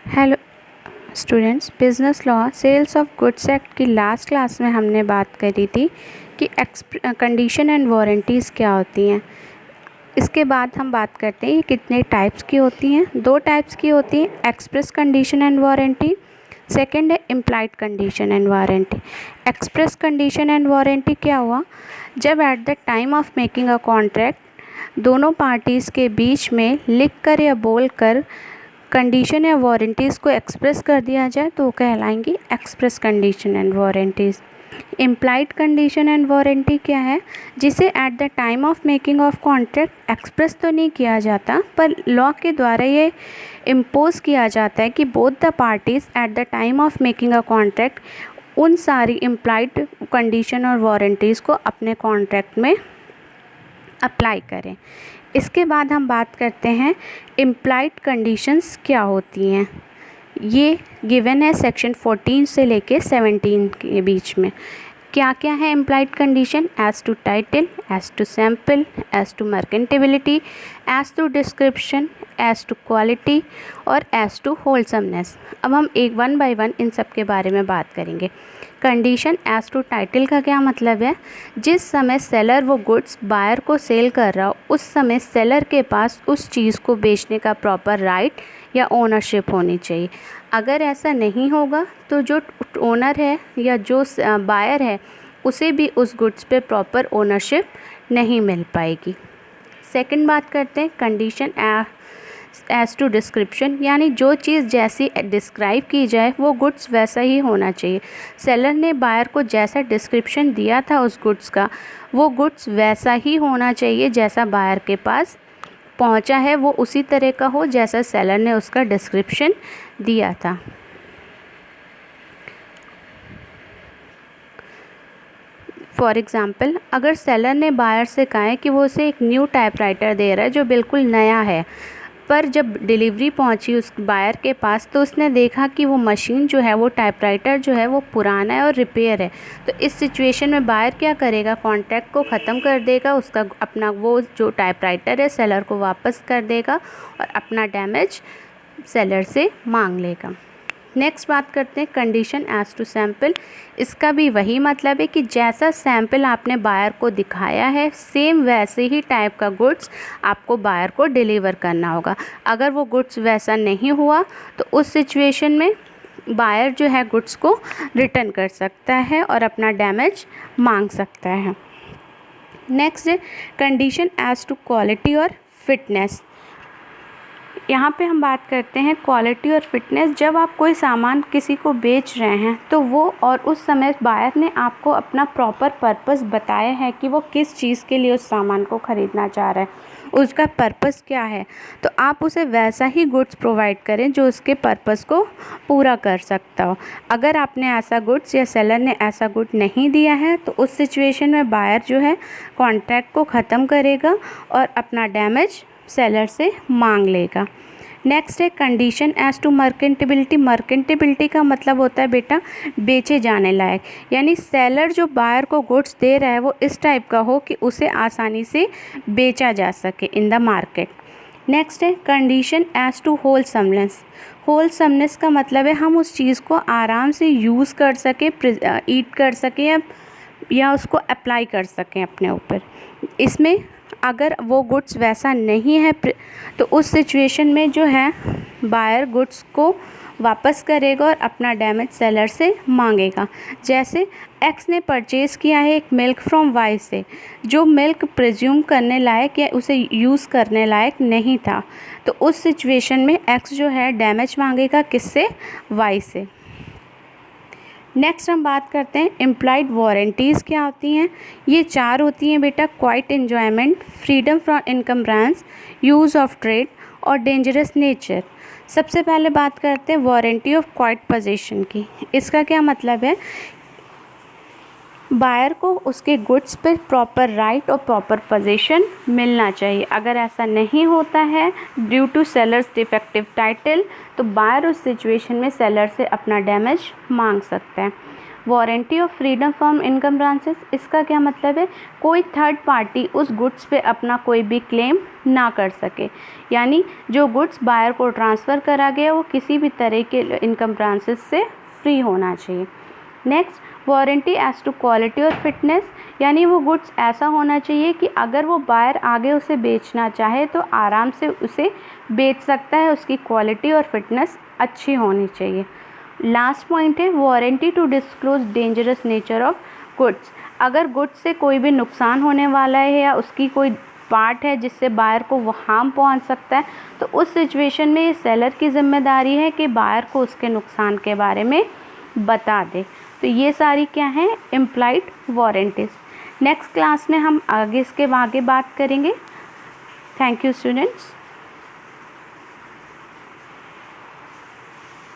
Hello students, business law sales of goods act की last class में हमने बात करी थी कि कंडीशन एंड वारंटीज़ क्या होती हैं। इसके बाद हम बात करते हैं ये कितने टाइप्स की होती हैं। दो टाइप्स की होती हैं, express condition and warranty. Second है implied condition and warranty. Express condition and warranty क्या हुआ, जब at the time of making a contract दोनों पार्टीज़ के बीच में लिख कर या बोल कर कंडीशन या वारंटीज़ को एक्सप्रेस कर दिया जाए तो वो कहलाएंगी express condition and warranties. Implied condition and warranty क्या है, जिसे at the time of making of contract express तो नहीं किया जाता पर लॉ के द्वारा ये इम्पोज किया जाता है कि both the parties eight the time of making a contract उन सारी इम्प्लाइड कंडीशन और वारंटीज़ को अपने कॉन्ट्रैक्ट में अप्लाई करें। इसके बाद हम बात करते हैं इम्प्लाइड कंडीशंस क्या होती हैं। ये गिवन है सेक्शन 14 से लेके 17 के बीच में। क्या क्या है implied condition, as to title, as to sample, as to merchantability, as to description, as to quality और एज टू होलसमनेस। अब हम एक वन बाय वन इन सब के बारे में बात करेंगे। कंडीशन एज टू टाइटल का क्या मतलब है, जिस समय सेलर वो गुड्स बायर को सेल कर रहा हो उस समय सेलर के पास उस चीज़ को बेचने का प्रॉपर राइट या ओनरशिप होनी चाहिए। अगर ऐसा नहीं होगा तो जो ओनर है या जो बायर है उसे भी उस गुड्स पे प्रॉपर ओनरशिप नहीं मिल पाएगी। सेकंड बात करते हैं कंडीशन एज टू डिस्क्रिप्शन, यानी जो चीज़ जैसी डिस्क्राइब की जाए वो गुड्स वैसा ही होना चाहिए। सेलर ने बायर को जैसा डिस्क्रिप्शन दिया था उस गुड्स का, वो गुड्स वैसा ही होना चाहिए जैसा बायर के पास पहुंचा है, वो उसी तरह का हो जैसा सेलर ने उसका डिस्क्रिप्शन दिया था। फॉर एग्ज़ाम्पल, अगर सेलर ने बायर से कहा है कि वो उसे एक न्यू टाइपराइटर दे रहा है जो बिल्कुल नया है, पर जब डिलीवरी पहुंची उस बायर के पास तो उसने देखा कि वो मशीन जो है, वो टाइपराइटर जो है वो पुराना है और रिपेयर है, तो इस सिचुएशन में बायर क्या करेगा, कॉन्ट्रैक्ट को ख़त्म कर देगा, उसका अपना वो जो टाइपराइटर है सेलर को वापस कर देगा और अपना डैमेज सेलर से मांग लेगा। नेक्स्ट बात करते हैं कंडीशन एज टू सैम्पल। इसका भी वही मतलब है कि जैसा सैम्पल आपने बायर को दिखाया है सेम वैसे ही टाइप का गुड्स आपको बायर को डिलीवर करना होगा। अगर वो गुड्स वैसा नहीं हुआ तो उस सिचुएशन में बायर जो है गुड्स को रिटर्न कर सकता है और अपना डैमेज मांग सकता है। नेक्स्ट है कंडीशन एज टू क्वालिटी और फिटनेस। यहाँ पे हम बात करते हैं क्वालिटी और फिटनेस। जब आप कोई सामान किसी को बेच रहे हैं तो वो और उस समय बायर ने आपको अपना प्रॉपर पर्पस बताया है कि वो किस चीज़ के लिए उस सामान को ख़रीदना चाह रहा है, उसका पर्पस क्या है, तो आप उसे वैसा ही गुड्स प्रोवाइड करें जो उसके पर्पस को पूरा कर सकता हो। अगर आपने ऐसा गुड्स या सेलर ने ऐसा गुड नहीं दिया है तो उस सिचुएशन में बायर जो है कॉन्ट्रैक्ट को ख़त्म करेगा और अपना डैमेज सेलर से मांग लेगा। नेक्स्ट है condition as to merchantability. Merchantability का मतलब होता है बेटा बेचे जाने लायक, यानी सेलर जो बायर को गुड्स दे रहा है वो इस टाइप का हो कि उसे आसानी से बेचा जा सके इन द मार्केट। नेक्स्ट है condition as to wholesomeness. Wholesomeness का मतलब है हम उस चीज़ को आराम से यूज़ कर सकें, ईट कर सकें या उसको अप्लाई कर सकें अपने ऊपर। इसमें अगर वो गुड्स वैसा नहीं है तो उस सिचुएशन में जो है बायर गुड्स को वापस करेगा और अपना डैमेज सेलर से मांगेगा। जैसे एक्स ने परचेज़ किया है एक मिल्क फ्रॉम वाई से, जो मिल्क प्रिज्यूम करने लायक या उसे यूज़ करने लायक नहीं था, तो उस सिचुएशन में एक्स जो है डैमेज मांगेगा किससे, वाई से। नेक्स्ट हम बात करते हैं इम्प्लाइड वारंटीज़ क्या होती हैं। ये चार होती हैं बेटा, quite enjoyment, freedom from encumbrance, use of trade और डेंजरस नेचर। सबसे पहले बात करते हैं वारंटी ऑफ क्वाइट पोजीशन की। इसका क्या मतलब है, बायर को उसके गुड्स पे प्रॉपर राइट और प्रॉपर पोजीशन मिलना चाहिए। अगर ऐसा नहीं होता है due to sellers defective title तो बायर उस सिचुएशन में सेलर से अपना डैमेज मांग सकता है। Warranty of freedom from encumbrances, इसका क्या मतलब है, कोई थर्ड पार्टी उस गुड्स पे अपना कोई भी क्लेम ना कर सके, यानी जो गुड्स बायर को ट्रांसफ़र करा गया वो किसी भी तरह के इनकम ब्रांचेस से फ्री होना चाहिए। Next, warranty as to quality और फिटनेस, यानी वो गुड्स ऐसा होना चाहिए कि अगर वो बायर आगे उसे बेचना चाहे तो आराम से उसे बेच सकता है, उसकी क्वालिटी और फिटनेस अच्छी होनी चाहिए। लास्ट पॉइंट है warranty to disclose dangerous nature of goods, अगर गुड्स से कोई भी नुकसान होने वाला है या उसकी कोई पार्ट है जिससे बायर को वो हार्म पहुंच सकता है, तो उस सिचुएशन में सेलर की जिम्मेदारी है कि बायर को उसके नुकसान के बारे में बता दे। तो ये सारी क्या हैं, इम्प्लाइड वारंटीज़। नेक्स्ट क्लास में हम इसके आगे बात करेंगे। Thank you students.